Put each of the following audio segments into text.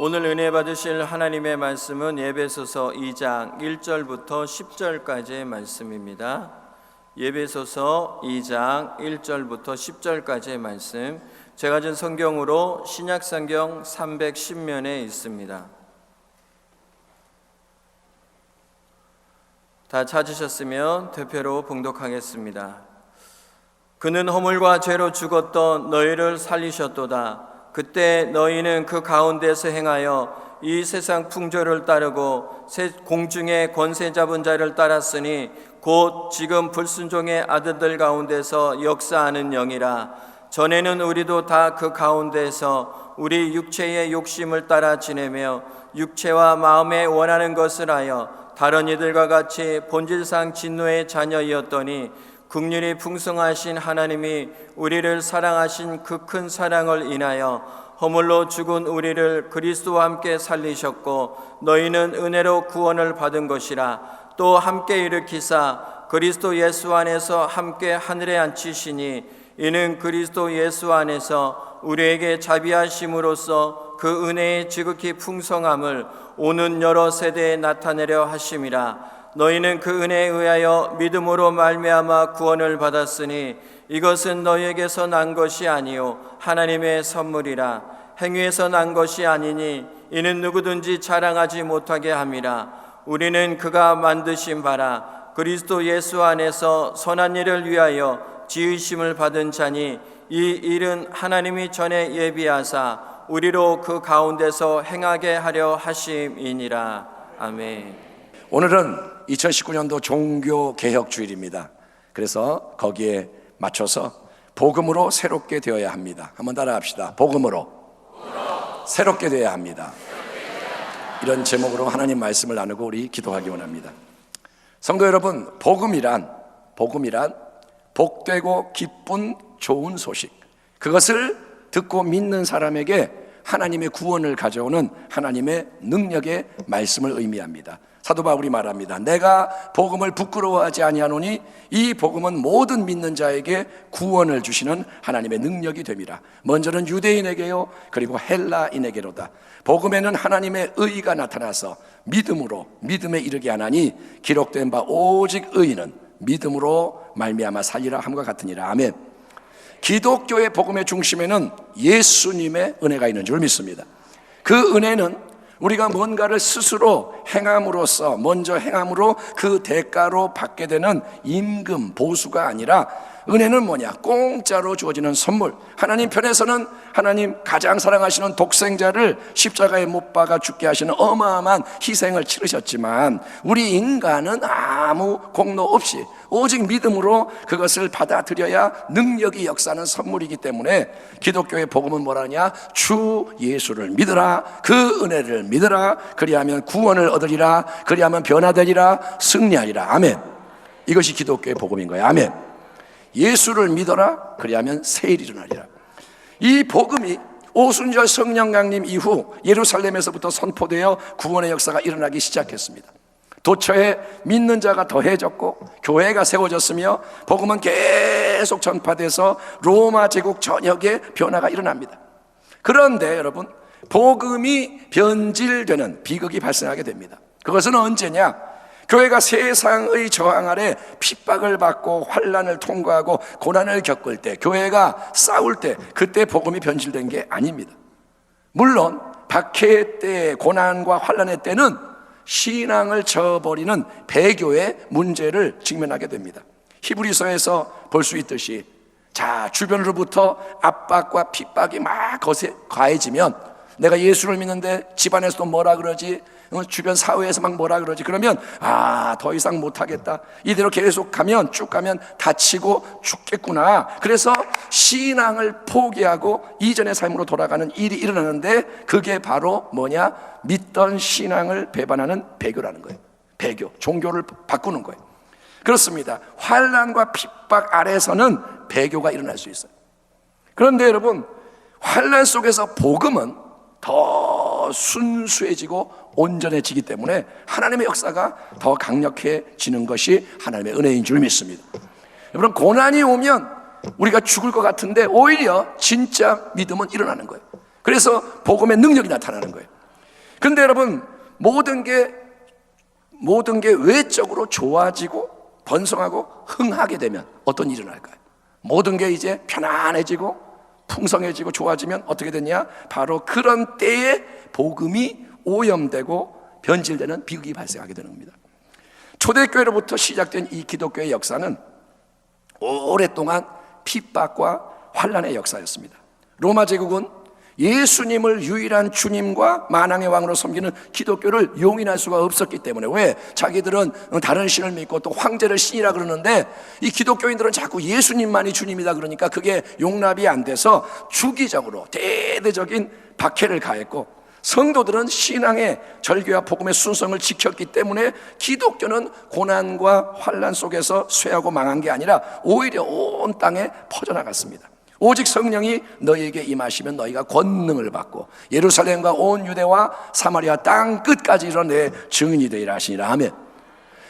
오늘 은혜 받으실 하나님의 말씀은 에베소서 2장 1절부터 10절까지의 말씀입니다. 에베소서 2장 1절부터 10절까지의 말씀, 제가 준 성경으로 신약성경 310면에 있습니다. 다 찾으셨으면 대표로 봉독하겠습니다. 그는 허물과 죄로 죽었던 너희를 살리셨도다. 그때 너희는 그 가운데서 행하여 이 세상 풍조를 따르고 공중의 권세 잡은 자를 따랐으니 곧 지금 불순종의 아들들 가운데서 역사하는 영이라. 전에는 우리도 다 그 가운데서 우리 육체의 욕심을 따라 지내며 육체와 마음에 원하는 것을 하여 다른 이들과 같이 본질상 진노의 자녀이었더니 긍휼이 풍성하신 하나님이 우리를 사랑하신 그 큰 사랑을 인하여 허물로 죽은 우리를 그리스도와 함께 살리셨고 너희는 은혜로 구원을 받은 것이라. 또 함께 일으키사 그리스도 예수 안에서 함께 하늘에 앉히시니 이는 그리스도 예수 안에서 우리에게 자비하심으로써 그 은혜의 지극히 풍성함을 오는 여러 세대에 나타내려 하심이라. 너희는 그 은혜에 의하여 믿음으로 말미암아 구원을 받았으니 이것은 너희에게서 난 것이 아니요 하나님의 선물이라. 행위에서 난 것이 아니니 이는 누구든지 자랑하지 못하게 함이라. 우리는 그가 만드신 바라 그리스도 예수 안에서 선한 일을 위하여 지으심을 받은 자니 이 일은 하나님이 전에 예비하사 우리로 그 가운데서 행하게 하려 하심이니라. 아멘. 오늘은 2019년도 종교개혁주일입니다. 그래서 거기에 맞춰서 복음으로 새롭게 되어야 합니다. 한번 따라합시다. 복음으로 새롭게 되어야 합니다. 이런 제목으로 하나님 말씀을 나누고 우리 기도하기 원합니다. 성도 여러분, 복음이란 복되고 기쁜 좋은 소식, 그것을 듣고 믿는 사람에게 하나님의 구원을 가져오는 하나님의 능력의 말씀을 의미합니다. 사도 바울이 말합니다. 내가 복음을 부끄러워하지 아니하노니 이 복음은 모든 믿는 자에게 구원을 주시는 하나님의 능력이 됨이라. 먼저는 유대인에게요 그리고 헬라인에게로다. 복음에는 하나님의 의가 나타나서 믿음에 이르게 하나니 기록된 바 오직 의인은 믿음으로 말미암아 살리라 함과 같으니라. 아멘. 기독교의 복음의 중심에는 예수님의 은혜가 있는 줄 믿습니다. 그 은혜는 우리가 뭔가를 스스로 행함으로써 먼저 행함으로 그 대가로 받게 되는 임금, 보수가 아니라 은혜는 뭐냐? 공짜로 주어지는 선물. 하나님 편에서는 하나님 가장 사랑하시는 독생자를 십자가에 못 박아 죽게 하시는 어마어마한 희생을 치르셨지만 우리 인간은 아무 공로 없이 오직 믿음으로 그것을 받아들여야 능력이 역사하는 선물이기 때문에 기독교의 복음은 뭐라냐? 주 예수를 믿으라, 그 은혜를 믿으라, 그리하면 구원을 얻으리라, 그리하면 변화되리라, 승리하리라. 아멘. 이것이 기독교의 복음인 거예요. 아멘. 예수를 믿어라, 그리하면 새 일이 일어나리라. 이 복음이 오순절 성령 강림 이후 예루살렘에서부터 선포되어 구원의 역사가 일어나기 시작했습니다. 도처에 믿는 자가 더해졌고 교회가 세워졌으며 복음은 계속 전파돼서 로마 제국 전역에 변화가 일어납니다. 그런데 여러분, 복음이 변질되는 비극이 발생하게 됩니다. 그것은 언제냐? 교회가 세상의 저항 아래 핍박을 받고 환난을 통과하고 고난을 겪을 때, 교회가 싸울 때, 그때 복음이 변질된 게 아닙니다. 물론 박해 때, 고난과 환난의 때는 신앙을 저버리는 배교의 문제를 직면하게 됩니다. 히브리서에서 볼 수 있듯이 주변으로부터 압박과 핍박이 막 가해지면 내가 예수를 믿는데 집안에서도 뭐라 그러지? 주변 사회에서 막 뭐라 그러지? 그러면 더 이상 못하겠다, 이대로 계속 가면 쭉 가면 다치고 죽겠구나. 그래서 신앙을 포기하고 이전의 삶으로 돌아가는 일이 일어나는데 그게 바로 뭐냐? 믿던 신앙을 배반하는 배교라는 거예요. 배교, 종교를 바꾸는 거예요. 그렇습니다. 환난과 핍박 아래서는 배교가 일어날 수 있어요. 그런데 여러분, 환난 속에서 복음은 더 순수해지고 온전해지기 때문에 하나님의 역사가 더 강력해지는 것이 하나님의 은혜인 줄 믿습니다. 여러분, 고난이 오면 우리가 죽을 것 같은데 오히려 진짜 믿음은 일어나는 거예요. 그래서 복음의 능력이 나타나는 거예요. 그런데 여러분, 모든 게 외적으로 좋아지고 번성하고 흥하게 되면 어떤 일이 일어날까요? 모든 게 이제 편안해지고 풍성해지고 좋아지면 어떻게 되냐? 바로 그런 때에 복음이 오염되고 변질되는 비극이 발생하게 되는 겁니다. 초대교회로부터 시작된 이 기독교의 역사는 오랫동안 핍박과 환난의 역사였습니다. 로마 제국은 예수님을 유일한 주님과 만왕의 왕으로 섬기는 기독교를 용인할 수가 없었기 때문에, 왜? 자기들은 다른 신을 믿고 또 황제를 신이라 그러는데 이 기독교인들은 자꾸 예수님만이 주님이다 그러니까 그게 용납이 안 돼서 주기적으로 대대적인 박해를 가했고, 성도들은 신앙의 절개와 복음의 순성을 지켰기 때문에 기독교는 고난과 환난 속에서 쇠하고 망한 게 아니라 오히려 온 땅에 퍼져나갔습니다. 오직 성령이 너희에게 임하시면 너희가 권능을 받고 예루살렘과 온 유대와 사마리아 땅 끝까지 이르러 내 증인이 되리라 하시니라. 아멘.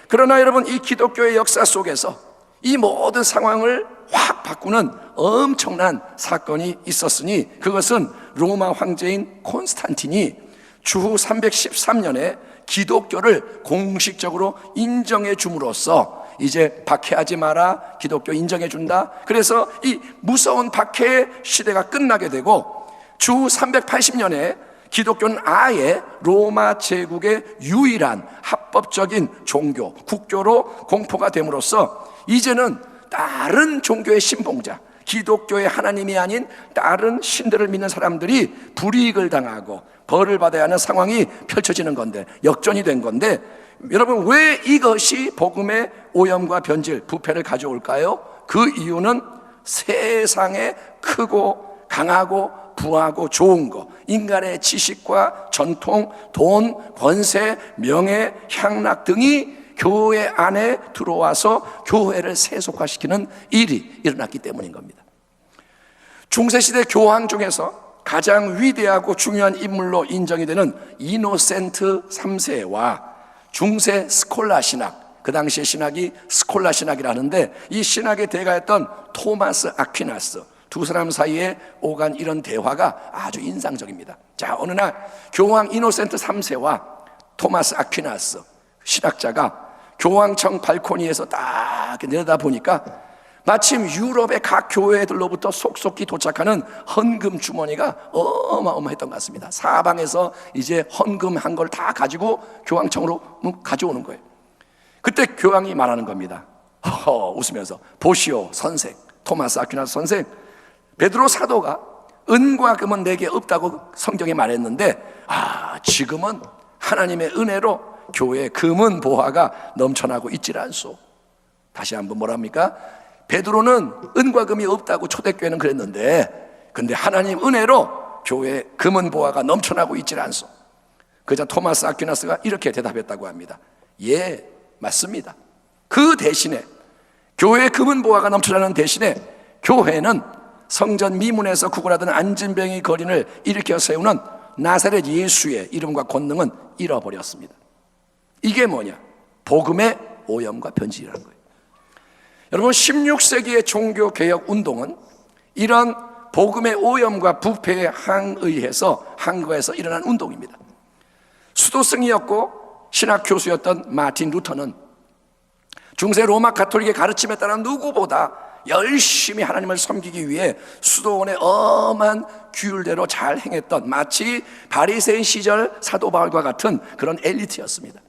그러나 여러분, 이 기독교의 역사 속에서 이 모든 상황을 확 바꾸는 엄청난 사건이 있었으니, 그것은 로마 황제인 콘스탄틴이 주후 313년에 기독교를 공식적으로 인정해 줌으로써 이제 박해하지 마라, 기독교 인정해 준다. 그래서 이 무서운 박해의 시대가 끝나게 되고, 주 380년에 기독교는 아예 로마 제국의 유일한 합법적인 종교, 국교로 공포가 됨으로써 이제는 다른 종교의 신봉자, 기독교의 하나님이 아닌 다른 신들을 믿는 사람들이 불이익을 당하고 벌을 받아야 하는 상황이 펼쳐지는 건데, 역전이 된 건데, 여러분, 왜 이것이 복음의 오염과 변질, 부패를 가져올까요? 그 이유는 세상에 크고 강하고 부하고 좋은 거, 인간의 지식과 전통, 돈, 권세, 명예, 향락 등이 교회 안에 들어와서 교회를 세속화시키는 일이 일어났기 때문인 겁니다. 중세시대 교황 중에서 가장 위대하고 중요한 인물로 인정이 되는 이노센트 3세와 중세 스콜라 신학, 그 당시의 신학이 스콜라 신학이라 하는데, 이 신학의 대가였던 토마스 아퀴나스, 두 사람 사이에 오간 이런 대화가 아주 인상적입니다. 자, 어느 날 교황 이노센트 3세와 토마스 아퀴나스 신학자가 교황청 발코니에서 딱 내려다 보니까 마침 유럽의 각 교회들로부터 속속히 도착하는 헌금 주머니가 어마어마했던 것 같습니다. 사방에서 이제 헌금한 걸 다 가지고 교황청으로 가져오는 거예요. 그때 교황이 말하는 겁니다. 웃으면서, 보시오 선생, 토마스 아퀴나스 선생, 베드로 사도가 은과 금은 내게 없다고 성경에 말했는데, 지금은 하나님의 은혜로 교회에 금은 보화가 넘쳐나고 있질 않소. 다시 한번 뭐랍니까? 베드로는 은과 금이 없다고 초대교회는 그랬는데, 근데 하나님 은혜로 교회에 금은 보화가 넘쳐나고 있질 않소. 그자 토마스 아퀴나스가 이렇게 대답했다고 합니다. 예, 맞습니다. 그 대신에, 교회에 금은 보화가 넘쳐나는 대신에 교회는 성전 미문에서 구걸하던 안진병의 거린을 일으켜 세우는 나사렛 예수의 이름과 권능은 잃어버렸습니다. 이게 뭐냐? 복음의 오염과 변질이라는 거예요. 여러분, 16세기의 종교개혁 운동은 이런 복음의 오염과 부패에 항의해서 한국에서 일어난 운동입니다. 수도승이었고 신학 교수였던 마틴 루터는 중세 로마 가톨릭의 가르침에 따라 누구보다 열심히 하나님을 섬기기 위해 수도원의 엄한 규율대로 잘 행했던, 마치 바리새인 시절 사도 바울과 같은 그런 엘리트였습니다.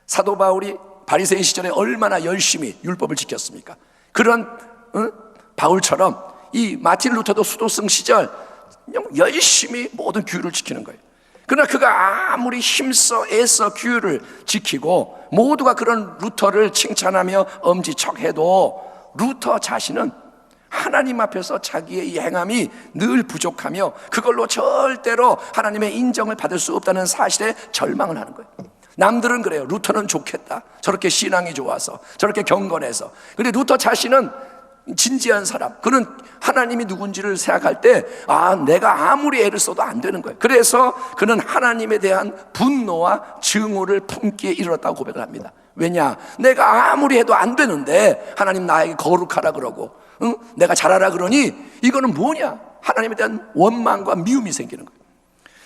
사도 바울이 바리새인 시절에 얼마나 열심히 율법을 지켰습니까? 그런 바울처럼 이 마틴 루터도 수도승 시절 열심히 모든 규율을 지키는 거예요. 그러나 그가 아무리 힘써 애써 규율을 지키고 모두가 그런 루터를 칭찬하며 엄지척해도 루터 자신은 하나님 앞에서 자기의 이 행함이 늘 부족하며 그걸로 절대로 하나님의 인정을 받을 수 없다는 사실에 절망을 하는 거예요. 남들은 그래요. 루터는 좋겠다. 저렇게 신앙이 좋아서, 저렇게 경건해서. 그런데 루터 자신은 진지한 사람, 그는 하나님이 누군지를 생각할 때 내가 아무리 애를 써도 안 되는 거예요. 그래서 그는 하나님에 대한 분노와 증오를 품기에 이르렀다고 고백을 합니다. 왜냐? 내가 아무리 해도 안 되는데 하나님 나에게 거룩하라 그러고 내가 잘하라 그러니 이거는 뭐냐? 하나님에 대한 원망과 미움이 생기는 거예요.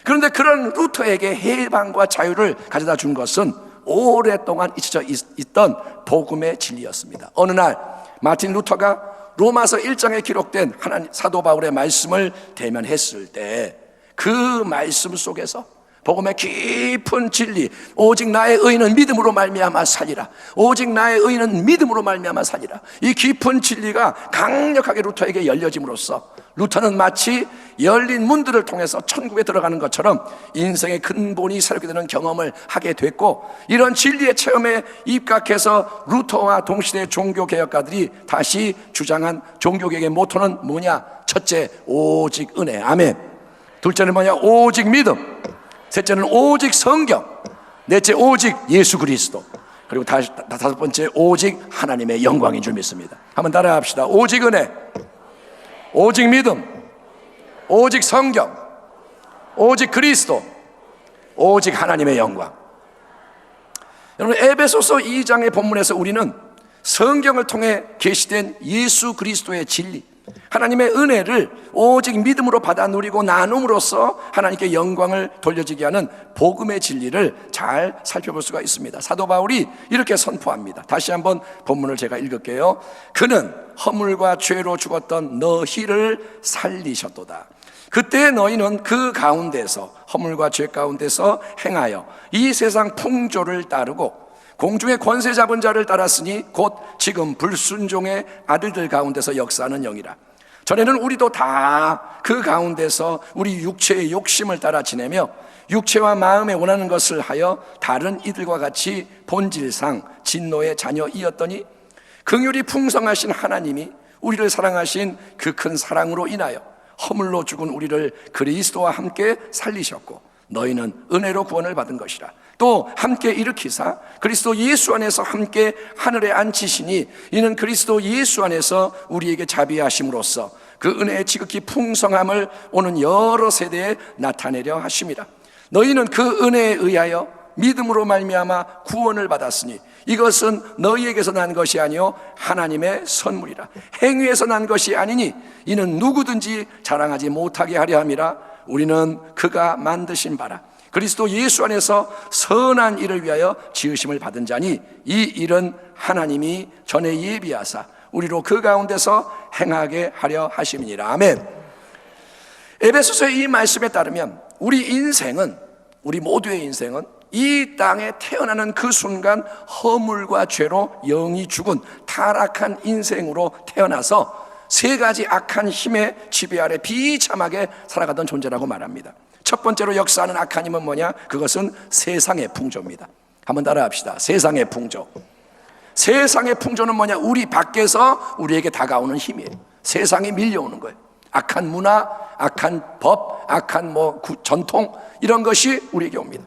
그런데 그런 루터에게 해방과 자유를 가져다 준 것은 오랫동안 잊혀져 있던 복음의 진리였습니다. 어느 날 마틴 루터가 로마서 1장에 기록된 하나님 사도 바울의 말씀을 대면했을 때 그 말씀 속에서 복음의 깊은 진리, 오직 나의 의인은 믿음으로 말미암아 살리라, 오직 나의 의인은 믿음으로 말미암아 살리라, 이 깊은 진리가 강력하게 루터에게 열려짐으로써 루터는 마치 열린 문들을 통해서 천국에 들어가는 것처럼 인생의 근본이 새롭게 되는 경험을 하게 됐고, 이런 진리의 체험에 입각해서 루터와 동시대 종교개혁가들이 다시 주장한 종교개혁의 모토는 뭐냐? 첫째, 오직 은혜, 아멘. 둘째는 뭐냐? 오직 믿음. 셋째는 오직 성경. 넷째, 오직 예수 그리스도. 그리고 다섯 번째, 오직 하나님의 영광인 줄 믿습니다. 한번 따라 합시다. 오직 은혜, 오직 믿음, 오직 성경, 오직 그리스도, 오직 하나님의 영광. 여러분, 에베소서 2장의 본문에서 우리는 성경을 통해 계시된 예수 그리스도의 진리, 하나님의 은혜를 오직 믿음으로 받아 누리고 나눔으로써 하나님께 영광을 돌려지게 하는 복음의 진리를 잘 살펴볼 수가 있습니다. 사도 바울이 이렇게 선포합니다. 다시 한번 본문을 제가 읽을게요. 그는 허물과 죄로 죽었던 너희를 살리셨도다. 그때 너희는 그 가운데서, 허물과 죄 가운데서 행하여 이 세상 풍조를 따르고 공중의 권세 잡은 자를 따랐으니 곧 지금 불순종의 아들들 가운데서 역사하는 영이라. 전에는 우리도 다 그 가운데서 우리 육체의 욕심을 따라 지내며 육체와 마음에 원하는 것을 하여 다른 이들과 같이 본질상 진노의 자녀이었더니 긍휼이 풍성하신 하나님이 우리를 사랑하신 그 큰 사랑으로 인하여 허물로 죽은 우리를 그리스도와 함께 살리셨고 너희는 은혜로 구원을 받은 것이라. 또 함께 일으키사 그리스도 예수 안에서 함께 하늘에 앉히시니 이는 그리스도 예수 안에서 우리에게 자비하심으로써 그 은혜의 지극히 풍성함을 오는 여러 세대에 나타내려 하심이라. 너희는 그 은혜에 의하여 믿음으로 말미암아 구원을 받았으니 이것은 너희에게서 난 것이 아니요 하나님의 선물이라. 행위에서 난 것이 아니니 이는 누구든지 자랑하지 못하게 하려 함이라. 우리는 그가 만드신 바라 그리스도 예수 안에서 선한 일을 위하여 지으심을 받은 자니 이 일은 하나님이 전에 예비하사 우리로 그 가운데서 행하게 하려 하심이니라. 아멘. 에베소서의 이 말씀에 따르면 우리 인생은, 우리 모두의 인생은 이 땅에 태어나는 그 순간 허물과 죄로 영이 죽은 타락한 인생으로 태어나서 세 가지 악한 힘의 지배 아래 비참하게 살아가던 존재라고 말합니다. 첫 번째로 역사하는 악한 힘은 뭐냐? 그것은 세상의 풍조입니다. 한번 따라합시다. 세상의 풍조. 세상의 풍조는 뭐냐? 우리 밖에서 우리에게 다가오는 힘이에요. 세상에 밀려오는 거예요. 악한 문화, 악한 법, 악한 전통, 이런 것이 우리에게 옵니다.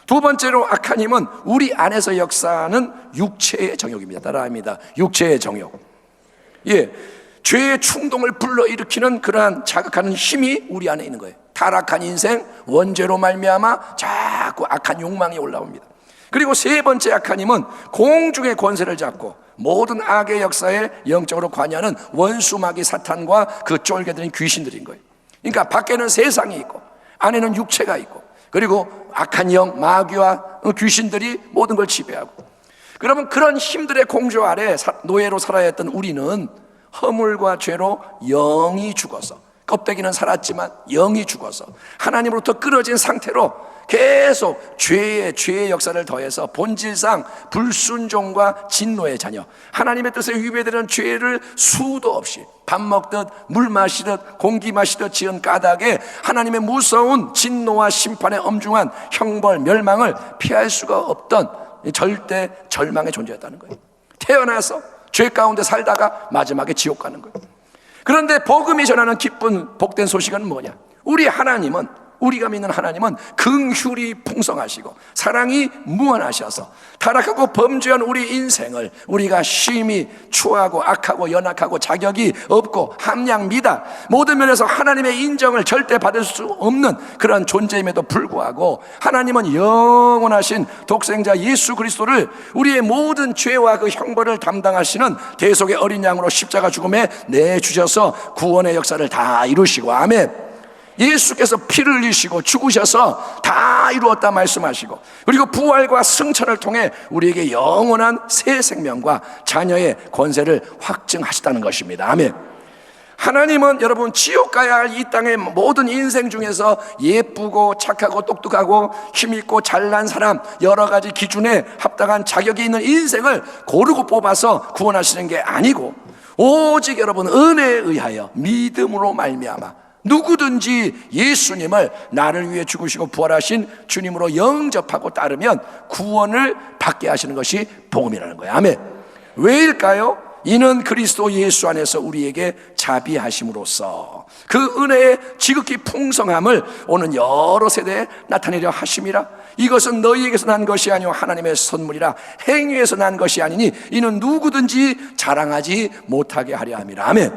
두 번째로 악한 힘은 우리 안에서 역사하는 육체의 정욕입니다. 따라합니다. 육체의 정욕. 예, 죄의 충동을 불러일으키는 그러한 자극하는 힘이 우리 안에 있는 거예요. 타락한 인생, 원죄로 말미암아 자꾸 악한 욕망이 올라옵니다. 그리고 세 번째 악한 힘은 공중의 권세를 잡고 모든 악의 역사에 영적으로 관여하는 원수마귀 사탄과 그 쫄개들인 귀신들인 거예요. 그러니까 밖에는 세상이 있고 안에는 육체가 있고 그리고 악한 영, 마귀와 귀신들이 모든 걸 지배하고, 그러면 그런 힘들의 공조 아래 노예로 살아야 했던 우리는 허물과 죄로 영이 죽어서, 껍데기는 살았지만 영이 죽어서 하나님으로부터 끊어진 상태로 계속 죄의 역사를 더해서 본질상 불순종과 진노의 자녀, 하나님의 뜻에 위배되는 죄를 수도 없이 밥 먹듯 물 마시듯 공기 마시듯 지은 까닭에 하나님의 무서운 진노와 심판의 엄중한 형벌 멸망을 피할 수가 없던 절대 절망의 존재였다는 거예요. 태어나서 죄 가운데 살다가 마지막에 지옥 가는 거예요. 그런데 복음이 전하는 기쁜 복된 소식은 뭐냐? 우리가 믿는 하나님은 긍휼이 풍성하시고 사랑이 무한하셔서 타락하고 범죄한 우리 인생을 우리가 심히 추하고 악하고 연약하고 자격이 없고 함량 미다 모든 면에서 하나님의 인정을 절대 받을 수 없는 그런 존재임에도 불구하고 하나님은 영원하신 독생자 예수 그리스도를 우리의 모든 죄와 그 형벌을 담당하시는 대속의 어린 양으로 십자가 죽음에 내주셔서 구원의 역사를 다 이루시고, 아멘. 예수께서 피를 흘리시고 죽으셔서 다 이루었다 말씀하시고, 그리고 부활과 승천을 통해 우리에게 영원한 새 생명과 자녀의 권세를 확증하셨다는 것입니다. 아멘. 하나님은 여러분 지옥 가야 할 이 땅의 모든 인생 중에서 예쁘고 착하고 똑똑하고 힘있고 잘난 사람, 여러 가지 기준에 합당한 자격이 있는 인생을 고르고 뽑아서 구원하시는 게 아니고, 오직 여러분 은혜에 의하여 믿음으로 말미암아 누구든지 예수님을 나를 위해 죽으시고 부활하신 주님으로 영접하고 따르면 구원을 받게 하시는 것이 복음이라는 거예요. 아멘. 왜일까요? 이는 그리스도 예수 안에서 우리에게 자비하심으로써 그 은혜의 지극히 풍성함을 오는 여러 세대에 나타내려 하심이라. 이것은 너희에게서 난 것이 아니오 하나님의 선물이라. 행위에서 난 것이 아니니 이는 누구든지 자랑하지 못하게 하려 함이라. 아멘.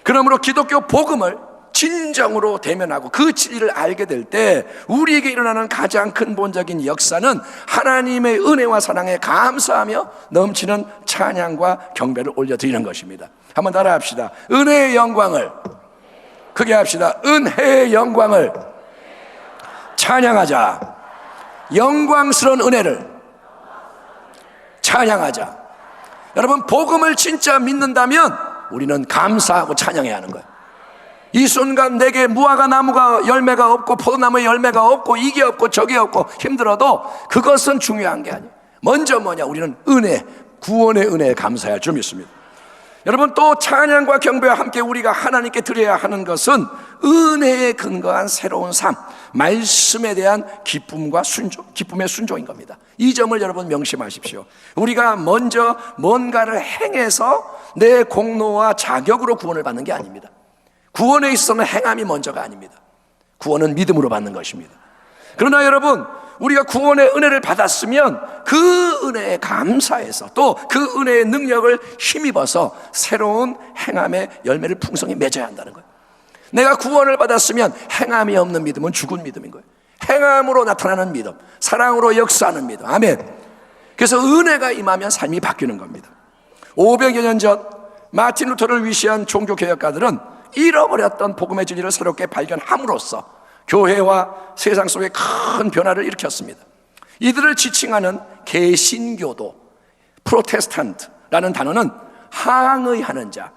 그러므로 기독교 복음을 진정으로 대면하고 그 진리를 알게 될 때 우리에게 일어나는 가장 근본적인 역사는 하나님의 은혜와 사랑에 감사하며 넘치는 찬양과 경배를 올려드리는 것입니다. 한번 따라 합시다. 은혜의 영광을, 크게 합시다. 은혜의 영광을 찬양하자. 영광스러운 은혜를 찬양하자. 여러분, 복음을 진짜 믿는다면 우리는 감사하고 찬양해야 하는 거예요. 이 순간 내게 무화과 나무가 열매가 없고 포도나무에 열매가 없고 이게 없고 저게 없고 힘들어도 그것은 중요한 게 아니에요. 먼저 뭐냐? 우리는 은혜, 구원의 은혜에 감사할 줄 믿습니다. 여러분, 또 찬양과 경배와 함께 우리가 하나님께 드려야 하는 것은 은혜에 근거한 새로운 삶, 말씀에 대한 기쁨과 순종, 기쁨의 순종인 겁니다. 이 점을 여러분 명심하십시오. 우리가 먼저 뭔가를 행해서 내 공로와 자격으로 구원을 받는 게 아닙니다. 구원에 있어서는 행함이 먼저가 아닙니다. 구원은 믿음으로 받는 것입니다. 그러나 여러분, 우리가 구원의 은혜를 받았으면 그 은혜에 감사해서 또 그 은혜의 능력을 힘입어서 새로운 행함의 열매를 풍성히 맺어야 한다는 거예요. 내가 구원을 받았으면 행함이 없는 믿음은 죽은 믿음인 거예요. 행함으로 나타나는 믿음, 사랑으로 역사하는 믿음. 아멘. 그래서 은혜가 임하면 삶이 바뀌는 겁니다. 500여 년 전 마틴 루터를 위시한 종교개혁가들은 잃어버렸던 복음의 진리를 새롭게 발견함으로써 교회와 세상 속에 큰 변화를 일으켰습니다. 이들을 지칭하는 개신교도, 프로테스탄트라는 단어는 항의하는 자,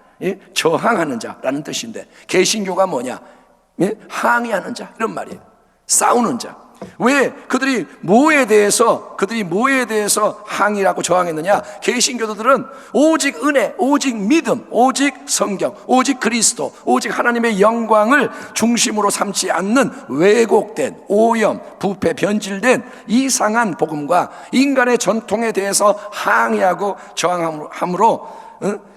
저항하는 자라는 뜻인데, 개신교가 뭐냐? 항의하는 자, 이런 말이에요. 싸우는 자. 왜 그들이 뭐에 대해서 항의하고 저항했느냐? 개신교도들은 오직 은혜, 오직 믿음, 오직 성경, 오직 그리스도, 오직 하나님의 영광을 중심으로 삼지 않는 왜곡된, 오염, 부패, 변질된 이상한 복음과 인간의 전통에 대해서 항의하고 저항함으로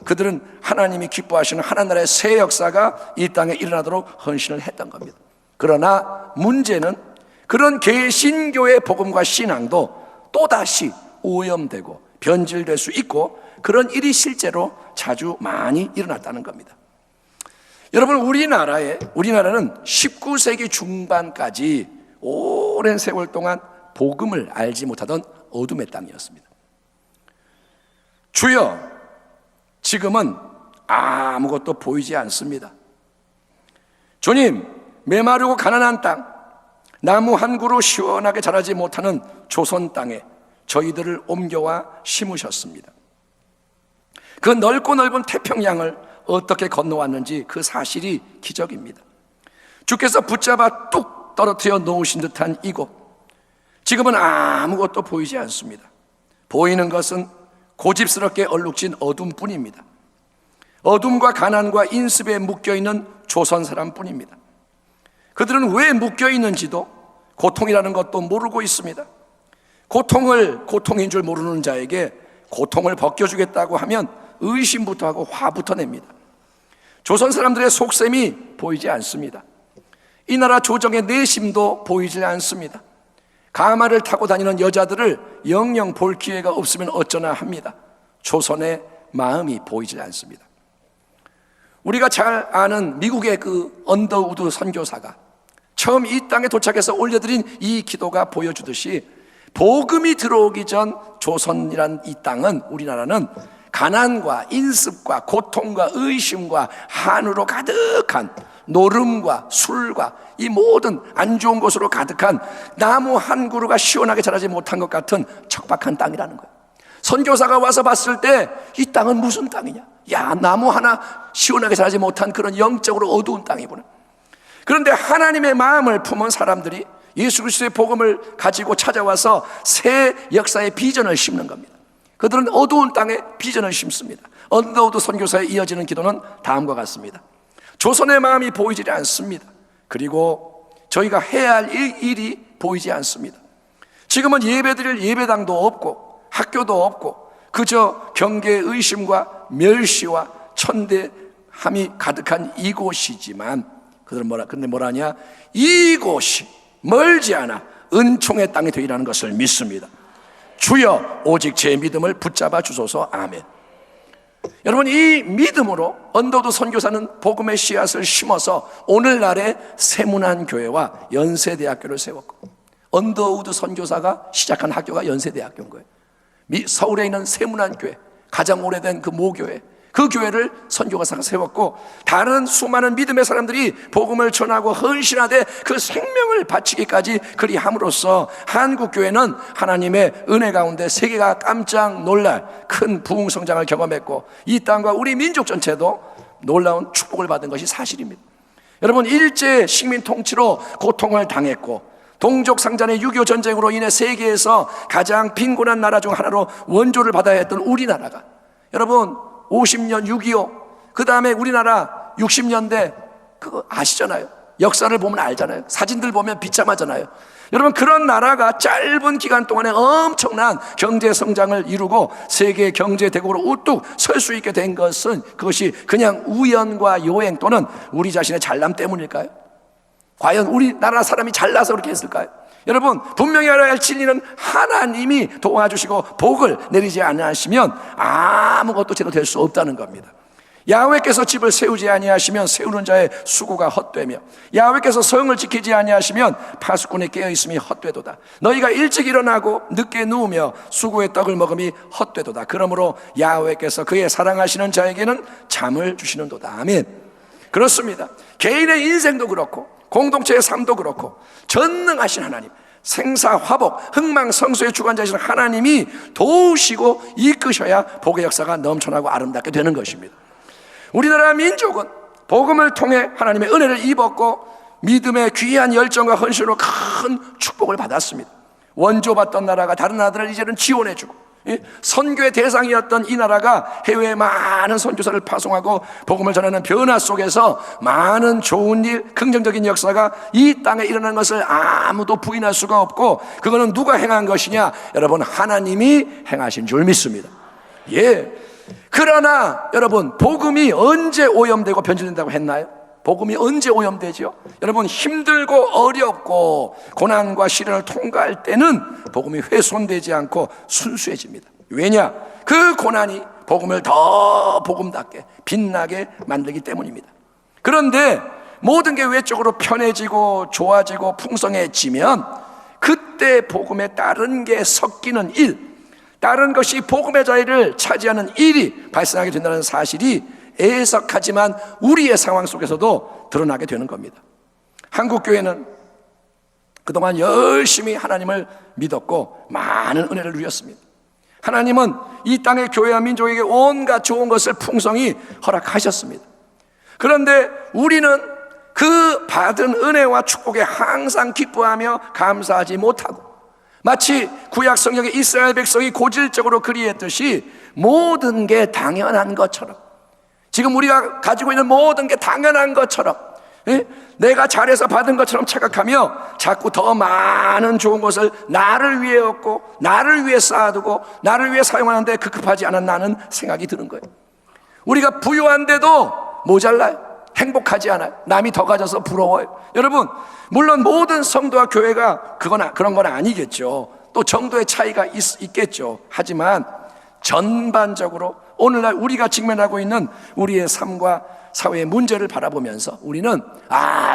그들은 하나님이 기뻐하시는 하나님의 새 역사가 이 땅에 일어나도록 헌신을 했던 겁니다. 그러나 문제는 그런 개신교의 복음과 신앙도 또다시 오염되고 변질될 수 있고, 그런 일이 실제로 자주 많이 일어났다는 겁니다. 여러분, 우리나라는 19세기 중반까지 오랜 세월 동안 복음을 알지 못하던 어둠의 땅이었습니다. 주여, 지금은 아무것도 보이지 않습니다. 주님, 메마르고 가난한 땅, 나무 한 그루 시원하게 자라지 못하는 조선 땅에 저희들을 옮겨와 심으셨습니다. 그 넓고 넓은 태평양을 어떻게 건너왔는지 그 사실이 기적입니다. 주께서 붙잡아 뚝 떨어뜨려 놓으신 듯한 이곳, 지금은 아무것도 보이지 않습니다. 보이는 것은 고집스럽게 얼룩진 어둠뿐입니다. 어둠과 가난과 인습에 묶여있는 조선 사람뿐입니다. 그들은 왜 묶여있는지도 고통이라는 것도 모르고 있습니다. 고통인 줄 모르는 자에게 고통을 벗겨주겠다고 하면 의심부터 하고 화부터 냅니다. 조선 사람들의 속셈이 보이지 않습니다. 이 나라 조정의 내심도 보이지 않습니다. 가마를 타고 다니는 여자들을 영영 볼 기회가 없으면 어쩌나 합니다. 조선의 마음이 보이지 않습니다. 우리가 잘 아는 미국의 그 언더우드 선교사가 처음 이 땅에 도착해서 올려드린 이 기도가 보여주듯이, 복음이 들어오기 전 조선이란 이 땅은, 우리나라는 가난과 인습과 고통과 의심과 한으로 가득한 노름과 술과 이 모든 안 좋은 것으로 가득한 나무 한 그루가 시원하게 자라지 못한 것 같은 척박한 땅이라는 거예요. 선교사가 와서 봤을 때 이 땅은 무슨 땅이냐? 야, 나무 하나 시원하게 자라지 못한 그런 영적으로 어두운 땅이구나. 그런데 하나님의 마음을 품은 사람들이 예수 그리스도의 복음을 가지고 찾아와서 새 역사의 비전을 심는 겁니다. 그들은 어두운 땅에 비전을 심습니다. 언더우드 선교사에 이어지는 기도는 다음과 같습니다. 조선의 마음이 보이지 않습니다. 그리고 저희가 해야 할 일이 보이지 않습니다. 지금은 예배드릴 예배당도 없고 학교도 없고 그저 경계의 의심과 멸시와 천대함이 가득한 이곳이지만 그런데 뭐라냐? 이곳이 멀지 않아 은총의 땅이 되리라는 것을 믿습니다. 주여 오직 제 믿음을 붙잡아 주소서. 아멘. 여러분, 이 믿음으로 언더우드 선교사는 복음의 씨앗을 심어서 오늘날의 세문안 교회와 연세대학교를 세웠고, 언더우드 선교사가 시작한 학교가 연세대학교인 거예요. 서울에 있는 세문안 교회, 가장 오래된 그 모교회, 그 교회를 선교사가 세웠고, 다른 수많은 믿음의 사람들이 복음을 전하고 헌신하되 그 생명을 바치기까지 그리함으로써 한국교회는 하나님의 은혜 가운데 세계가 깜짝 놀랄 큰 부흥성장을 경험했고, 이 땅과 우리 민족 전체도 놀라운 축복을 받은 것이 사실입니다. 여러분, 일제 식민 통치로 고통을 당했고 동족 상잔의 6.25 전쟁으로 인해 세계에서 가장 빈곤한 나라 중 하나로 원조를 받아야 했던 우리나라가, 여러분 50년 6.25, 그 다음에 우리나라 60년대 그거 아시잖아요. 역사를 보면 알잖아요. 사진들 보면 비참하잖아요. 여러분, 그런 나라가 짧은 기간 동안에 엄청난 경제 성장을 이루고 세계 경제 대국으로 우뚝 설 수 있게 된 것은 그것이 그냥 우연과 요행 또는 우리 자신의 잘남 때문일까요? 과연 우리나라 사람이 잘나서 그렇게 했을까요? 여러분, 분명히 알아야 할 진리는 하나님이 도와주시고 복을 내리지 않으시면 아무것도 제대로 될 수 없다는 겁니다. 야훼께서 집을 세우지 아니하시면 세우는 자의 수고가 헛되며, 야훼께서 성을 지키지 아니하시면 파수꾼이 깨어있음이 헛되도다. 너희가 일찍 일어나고 늦게 누우며 수고의 떡을 먹음이 헛되도다. 그러므로 야훼께서 그의 사랑하시는 자에게는 잠을 주시는도다. 아멘. 그렇습니다. 개인의 인생도 그렇고 공동체의 삶도 그렇고 전능하신 하나님, 생사화복, 흥망성쇠의 주관자이신 하나님이 도우시고 이끄셔야 복의 역사가 넘쳐나고 아름답게 되는 것입니다. 우리나라 민족은 복음을 통해 하나님의 은혜를 입었고 믿음의 귀한 열정과 헌신으로 큰 축복을 받았습니다. 원조받던 나라가 다른 나라들을 이제는 지원해주고, 선교의 대상이었던 이 나라가 해외에 많은 선교사를 파송하고 복음을 전하는 변화 속에서 많은 좋은 일, 긍정적인 역사가 이 땅에 일어난 것을 아무도 부인할 수가 없고, 그거는 누가 행한 것이냐? 여러분, 하나님이 행하신 줄 믿습니다. 예. 그러나 여러분, 복음이 언제 오염되고 변질된다고 했나요? 복음이 언제 오염되죠? 여러분, 힘들고 어렵고 고난과 시련을 통과할 때는 복음이 훼손되지 않고 순수해집니다. 왜냐? 그 고난이 복음을 더 복음답게 빛나게 만들기 때문입니다. 그런데 모든 게 외적으로 편해지고 좋아지고 풍성해지면 그때 복음에 다른 게 섞이는 일, 다른 것이 복음의 자리를 차지하는 일이 발생하게 된다는 사실이 애석하지만 우리의 상황 속에서도 드러나게 되는 겁니다. 한국교회는 그동안 열심히 하나님을 믿었고 많은 은혜를 누렸습니다. 하나님은 이 땅의 교회와 민족에게 온갖 좋은 것을 풍성히 허락하셨습니다. 그런데 우리는 그 받은 은혜와 축복에 항상 기뻐하며 감사하지 못하고, 마치 구약 성경의 이스라엘 백성이 고질적으로 그리했듯이 모든 게 당연한 것처럼, 지금 우리가 가지고 있는 모든 게 당연한 것처럼, 내가 잘해서 받은 것처럼 착각하며 자꾸 더 많은 좋은 것을 나를 위해 얻고 나를 위해 쌓아두고 나를 위해 사용하는데 급급하지 않았나는 생각이 드는 거예요. 우리가 부유한데도 모자라요. 행복하지 않아요. 남이 더 가져서 부러워요. 여러분, 물론 모든 성도와 교회가 그런 건 아니겠죠. 또 정도의 차이가 있겠죠. 하지만 전반적으로 오늘날 우리가 직면하고 있는 우리의 삶과 사회의 문제를 바라보면서 우리는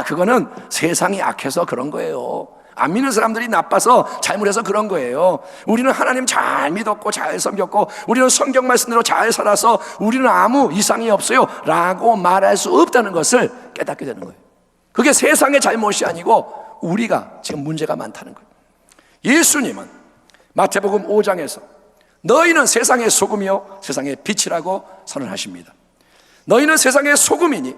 그거는 세상이 악해서 그런 거예요. 안 믿는 사람들이 나빠서 잘못해서 그런 거예요. 우리는 하나님 잘 믿었고 잘 섬겼고 우리는 성경 말씀대로 잘 살아서 우리는 아무 이상이 없어요 라고 말할 수 없다는 것을 깨닫게 되는 거예요. 그게 세상의 잘못이 아니고 우리가 지금 문제가 많다는 거예요. 예수님은 마태복음 5장에서 너희는 세상의 소금이요 세상의 빛이라고 선언하십니다. 너희는 세상의 소금이니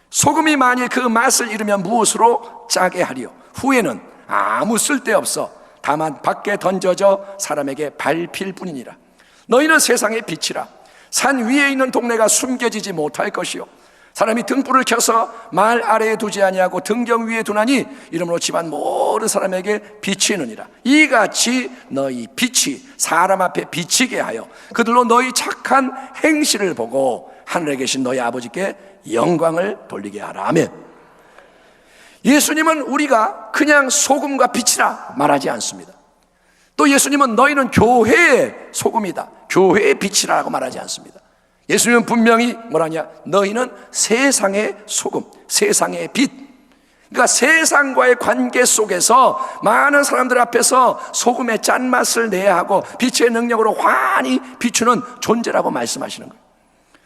소금이 만일 그 맛을 잃으면 무엇으로 짜게 하리요? 후에는 아무 쓸데없어 다만 밖에 던져져 사람에게 밟힐 뿐이니라. 너희는 세상의 빛이라. 산 위에 있는 동네가 숨겨지지 못할 것이요 사람이 등불을 켜서 말 아래에 두지 아니하고 등경 위에 두나니 이러므로 집안 모든 사람에게 비치느니라. 이같이 너희 빛이 사람 앞에 비치게 하여 그들로 너희 착한 행실을 보고 하늘에 계신 너희 아버지께 영광을 돌리게 하라. 아멘. 예수님은 우리가 그냥 소금과 빛이라 말하지 않습니다. 또 예수님은 너희는 교회의 소금이다, 교회의 빛이라고 말하지 않습니다. 예수님은 분명히 뭐라냐? 너희는 세상의 소금, 세상의 빛. 그러니까 세상과의 관계 속에서 많은 사람들 앞에서 소금의 짠맛을 내야 하고 빛의 능력으로 환히 비추는 존재라고 말씀하시는 거예요.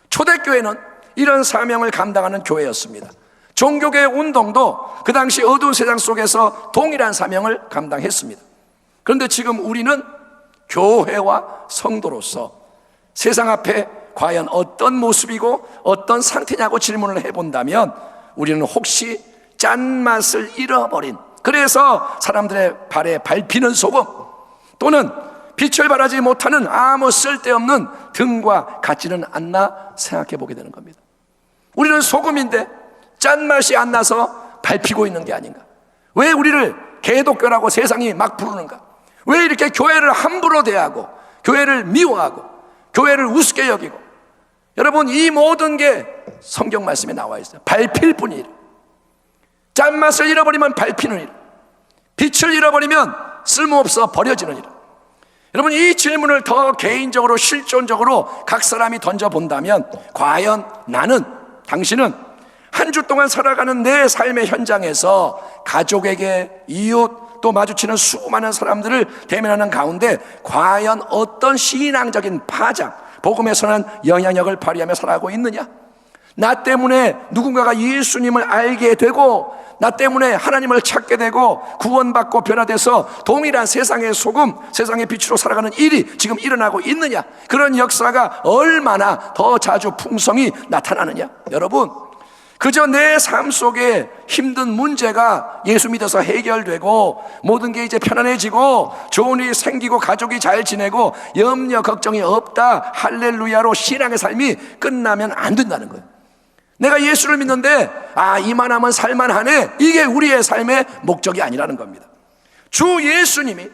초대교회는 이런 사명을 감당하는 교회였습니다. 종교계 운동도 그 당시 어두운 세상 속에서 동일한 사명을 감당했습니다. 그런데 지금 우리는 교회와 성도로서 세상 앞에 과연 어떤 모습이고 어떤 상태냐고 질문을 해본다면 우리는 혹시 짠맛을 잃어버린, 그래서 사람들의 발에 밟히는 소금 또는 빛을 발하지 못하는 아무 쓸데없는 등과 같지는 않나 생각해 보게 되는 겁니다. 우리는 소금인데 짠맛이 안 나서 밟히고 있는 게 아닌가? 왜 우리를 개독교라고 세상이 막 부르는가? 왜 이렇게 교회를 함부로 대하고 교회를 미워하고 교회를 우습게 여기고? 여러분, 이 모든 게 성경 말씀에 나와 있어요. 밟힐 뿐이라. 짠맛을 잃어버리면 밟히는 일, 빛을 잃어버리면 쓸모없어 버려지는 일. 여러분, 이 질문을 더 개인적으로 실존적으로 각 사람이 던져본다면 과연 나는, 당신은 한 주 동안 살아가는 내 삶의 현장에서 가족에게, 이웃, 또 마주치는 수많은 사람들을 대면하는 가운데 과연 어떤 신앙적인 파장, 복음에 선한 영향력을 발휘하며 살아가고 있느냐? 나 때문에 누군가가 예수님을 알게 되고 나 때문에 하나님을 찾게 되고 구원받고 변화돼서 동일한 세상의 소금, 세상의 빛으로 살아가는 일이 지금 일어나고 있느냐? 그런 역사가 얼마나 더 자주 풍성히 나타나느냐? 여러분, 그저 내 삶 속에 힘든 문제가 예수 믿어서 해결되고 모든 게 이제 편안해지고 좋은 일이 생기고 가족이 잘 지내고 염려 걱정이 없다, 할렐루야로 신앙의 삶이 끝나면 안 된다는 거예요. 내가 예수를 믿는데 이만하면 살만하네, 이게 우리의 삶의 목적이 아니라는 겁니다. 주 예수님이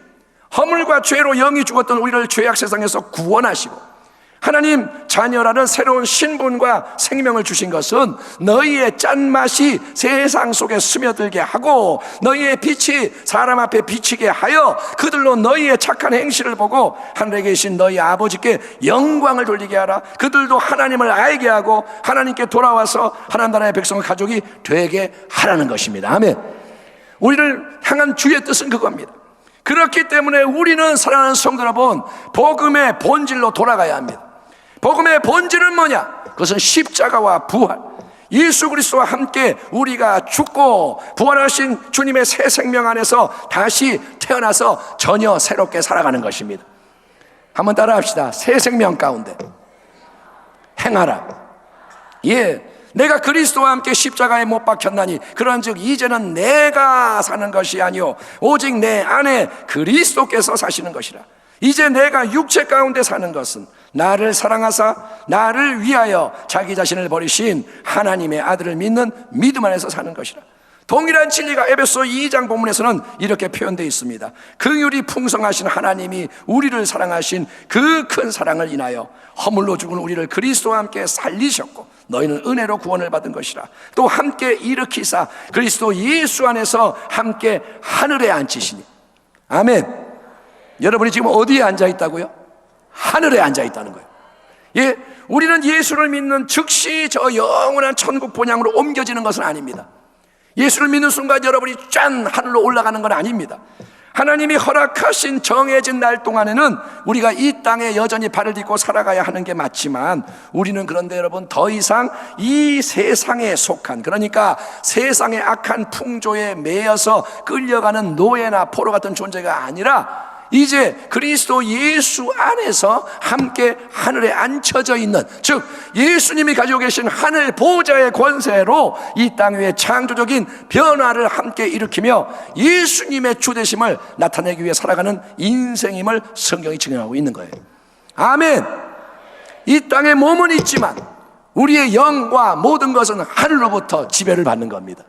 허물과 죄로 영이 죽었던 우리를 죄악 세상에서 구원하시고 하나님 자녀라는 새로운 신분과 생명을 주신 것은 너희의 짠맛이 세상 속에 스며들게 하고 너희의 빛이 사람 앞에 비치게 하여 그들로 너희의 착한 행실을 보고 하늘에 계신 너희 아버지께 영광을 돌리게 하라. 그들도 하나님을 알게 하고 하나님께 돌아와서 하나님 나라의 백성과 가족이 되게 하라는 것입니다. 아멘. 우리를 향한 주의 뜻은 그겁니다. 그렇기 때문에 우리는 사랑하는 성도 여러분, 복음의 본질로 돌아가야 합니다. 복음의 본질은 뭐냐? 그것은 십자가와 부활, 예수 그리스도와 함께 우리가 죽고 부활하신 주님의 새 생명 안에서 다시 태어나서 전혀 새롭게 살아가는 것입니다. 한번 따라합시다. 새 생명 가운데 행하라. 내가 그리스도와 함께 십자가에 못 박혔나니 그런즉 이제는 내가 사는 것이 아니요 오직 내 안에 그리스도께서 사시는 것이라. 이제 내가 육체 가운데 사는 것은 나를 사랑하사 나를 위하여 자기 자신을 버리신 하나님의 아들을 믿는 믿음 안에서 사는 것이라. 동일한 진리가 에베소 2장 본문에서는 이렇게 표현되어 있습니다. 긍휼이 풍성하신 하나님이 우리를 사랑하신 그 큰 사랑을 인하여 허물로 죽은 우리를 그리스도와 함께 살리셨고 너희는 은혜로 구원을 받은 것이라. 또 함께 일으키사 그리스도 예수 안에서 함께 하늘에 앉히시니. 아멘. 여러분이 지금 어디에 앉아 있다고요? 하늘에 앉아 있다는 거예요. 우리는 예수를 믿는 즉시 저 영원한 천국 본향으로 옮겨지는 것은 아닙니다. 예수를 믿는 순간 여러분이 짠 하늘로 올라가는 건 아닙니다. 하나님이 허락하신 정해진 날 동안에는 우리가 이 땅에 여전히 발을 딛고 살아가야 하는 게 맞지만, 우리는 그런데 여러분 더 이상 이 세상에 속한, 그러니까 세상의 악한 풍조에 매여서 끌려가는 노예나 포로 같은 존재가 아니라 이제 그리스도 예수 안에서 함께 하늘에 앉혀져 있는, 즉 예수님이 가지고 계신 하늘 보좌의 권세로 이 땅 위에 창조적인 변화를 함께 일으키며 예수님의 주되심을 나타내기 위해 살아가는 인생임을 성경이 증언하고 있는 거예요. 아멘. 이 땅에 몸은 있지만 우리의 영과 모든 것은 하늘로부터 지배를 받는 겁니다.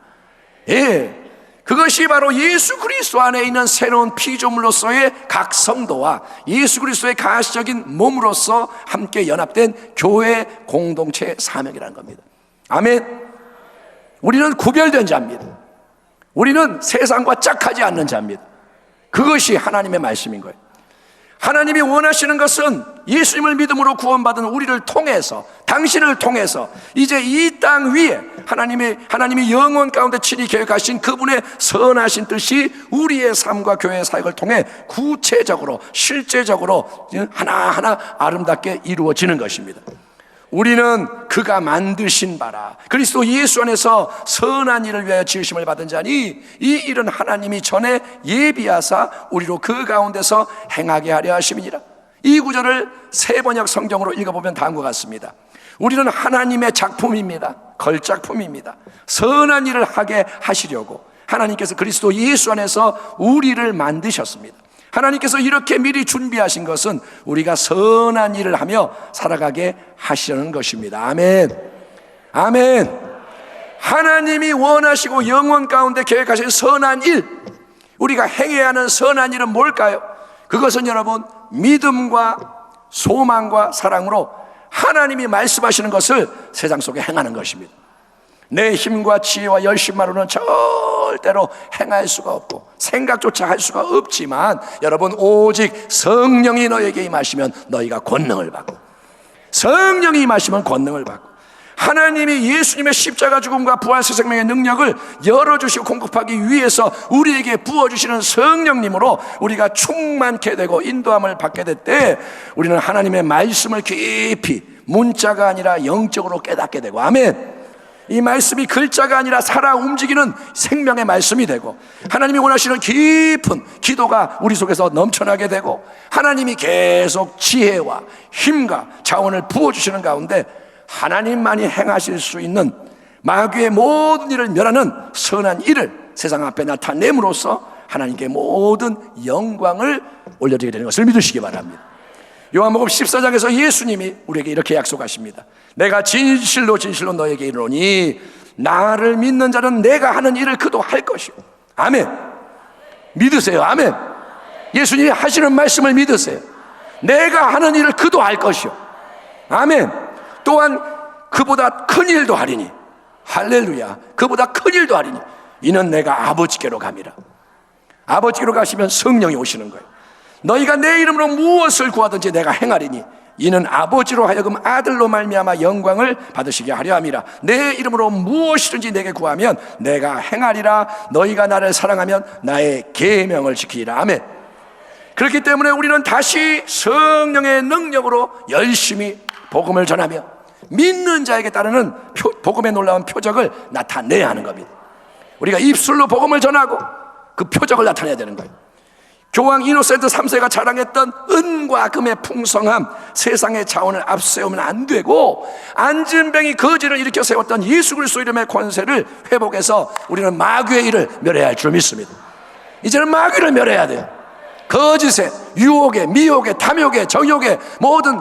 예. 그것이 바로 예수 그리스도 안에 있는 새로운 피조물로서의 각 성도와 예수 그리스도의 가시적인 몸으로서 함께 연합된 교회 공동체의 사명이라는 겁니다. 아멘. 우리는 구별된 자입니다. 우리는 세상과 짝하지 않는 자입니다. 그것이 하나님의 말씀인 거예요. 하나님이 원하시는 것은 예수님을 믿음으로 구원받은 우리를 통해서, 당신을 통해서 이제 이 땅 위에 하나님이 영원 가운데 친히 계획하신 그분의 선하신 뜻이 우리의 삶과 교회의 사역을 통해 구체적으로 실제적으로 하나하나 아름답게 이루어지는 것입니다. 우리는 그가 만드신 바라 그리스도 예수 안에서 선한 일을 위하여 지으심을 받은 자니 이 일은 하나님이 전에 예비하사 우리로 그 가운데서 행하게 하려 하심이니라. 이 구절을 세번역 성경으로 읽어보면 다음과 같습니다. 우리는 하나님의 작품입니다. 걸작품입니다. 선한 일을 하게 하시려고 하나님께서 그리스도 예수 안에서 우리를 만드셨습니다. 하나님께서 이렇게 미리 준비하신 것은 우리가 선한 일을 하며 살아가게 하시려는 것입니다. 아멘. 아멘. 하나님이 원하시고 영원 가운데 계획하신 선한 일, 우리가 행해야 하는 선한 일은 뭘까요? 그것은 여러분 믿음과 소망과 사랑으로 하나님이 말씀하시는 것을 세상 속에 행하는 것입니다. 내 힘과 지혜와 열심만으로는 절대로 행할 수가 없고 생각조차 할 수가 없지만 여러분 오직 성령이 너에게 임하시면 너희가 권능을 받고, 성령이 임하시면 권능을 받고, 하나님이 예수님의 십자가 죽음과 부활 새 생명의 능력을 열어주시고 공급하기 위해서 우리에게 부어주시는 성령님으로 우리가 충만케 되고 인도함을 받게 될 때 우리는 하나님의 말씀을 깊이 문자가 아니라 영적으로 깨닫게 되고, 아멘. 이 말씀이 글자가 아니라 살아 움직이는 생명의 말씀이 되고 하나님이 원하시는 깊은 기도가 우리 속에서 넘쳐나게 되고 하나님이 계속 지혜와 힘과 자원을 부어주시는 가운데 하나님만이 행하실 수 있는 마귀의 모든 일을 멸하는 선한 일을 세상 앞에 나타냄으로써 하나님께 모든 영광을 올려드리게 되는 것을 믿으시기 바랍니다. 요한복음 14장에서 예수님이 우리에게 이렇게 약속하십니다. 내가 진실로 진실로 너에게 이르노니 나를 믿는 자는 내가 하는 일을 그도 할 것이요. 아멘. 믿으세요. 아멘. 예수님이 하시는 말씀을 믿으세요. 내가 하는 일을 그도 할 것이요. 아멘. 또한 그보다 큰 일도 하리니, 할렐루야, 그보다 큰 일도 하리니 이는 내가 아버지께로 감이라. 아버지께로 가시면 성령이 오시는 거예요. 너희가 내 이름으로 무엇을 구하든지 내가 행하리니 이는 아버지로 하여금 아들로 말미암아 영광을 받으시게 하려 함이라. 내 이름으로 무엇이든지 내게 구하면 내가 행하리라. 너희가 나를 사랑하면 나의 계명을 지키리라. 아멘. 그렇기 때문에 우리는 다시 성령의 능력으로 열심히 복음을 전하며 믿는 자에게 따르는 복음의 놀라운 표적을 나타내야 하는 겁니다. 우리가 입술로 복음을 전하고 그 표적을 나타내야 되는 거예요. 교황 이노센트 3세가 자랑했던 은과 금의 풍성함, 세상의 자원을 앞세우면 안 되고 안진뱅이 거지를 일으켜 세웠던 예수 그리스도 이름의 권세를 회복해서 우리는 마귀의 일을 멸해야 할 줄 믿습니다. 이제는 마귀를 멸해야 돼요. 거짓에, 유혹에, 미혹에, 탐욕에, 정욕에, 모든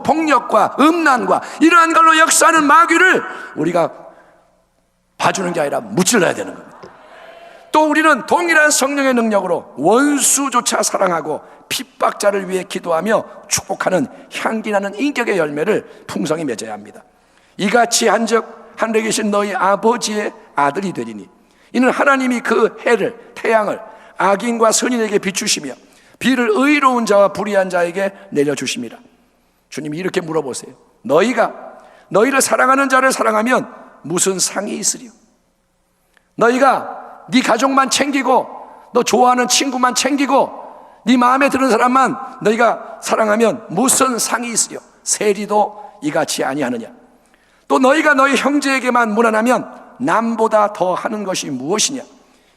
폭력과 음란과 이러한 걸로 역사하는 마귀를 우리가 봐주는 게 아니라 무찔러야 되는 겁니다. 또 우리는 동일한 성령의 능력으로 원수조차 사랑하고 핍박자를 위해 기도하며 축복하는 향기나는 인격의 열매를 풍성히 맺어야 합니다. 이같이 한즉 하늘에 계신 너희 아버지의 아들이 되리니 이는 하나님이 그 해를, 태양을 악인과 선인에게 비추시며 비를 의로운 자와 불의한 자에게 내려주심이라. 주님이 이렇게 물어보세요. 너희가 너희를 사랑하는 자를 사랑하면 무슨 상이 있으리요? 너희가 네 가족만 챙기고 너 좋아하는 친구만 챙기고 네 마음에 드는 사람만 너희가 사랑하면 무슨 상이 있으요? 세리도 이같이 아니하느냐? 또 너희가 너희 형제에게만 무난하면 남보다 더 하는 것이 무엇이냐?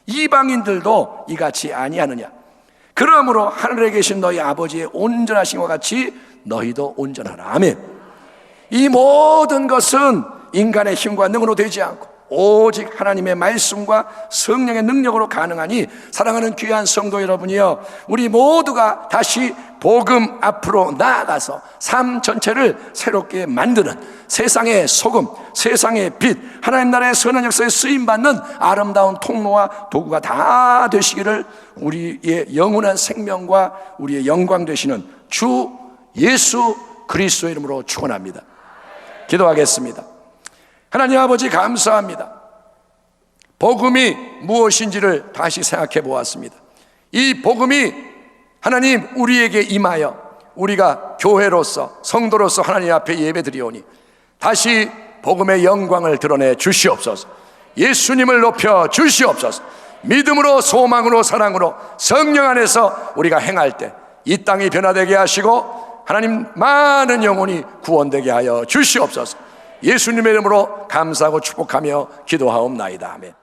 이방인들도 이같이 아니하느냐? 그러므로 하늘에 계신 너희 아버지의 온전하심과 같이 너희도 온전하라. 아멘. 이 모든 것은 인간의 힘과 능으로 되지 않고 오직 하나님의 말씀과 성령의 능력으로 가능하니, 사랑하는 귀한 성도 여러분이여, 우리 모두가 다시 복음 앞으로 나아가서 삶 전체를 새롭게 만드는 세상의 소금, 세상의 빛, 하나님 나라의 선한 역사에 쓰임받는 아름다운 통로와 도구가 다 되시기를 우리의 영원한 생명과 우리의 영광 되시는 주 예수 그리스도의 이름으로 축원합니다. 기도하겠습니다. 하나님 아버지, 감사합니다. 복음이 무엇인지를 다시 생각해 보았습니다. 이 복음이 하나님 우리에게 임하여 우리가 교회로서 성도로서 하나님 앞에 예배드리오니 다시 복음의 영광을 드러내 주시옵소서. 예수님을 높여 주시옵소서. 믿음으로, 소망으로, 사랑으로 성령 안에서 우리가 행할 때 이 땅이 변화되게 하시고 하나님 많은 영혼이 구원되게 하여 주시옵소서. 예수님의 이름으로 감사하고 축복하며 기도하옵나이다. 아멘.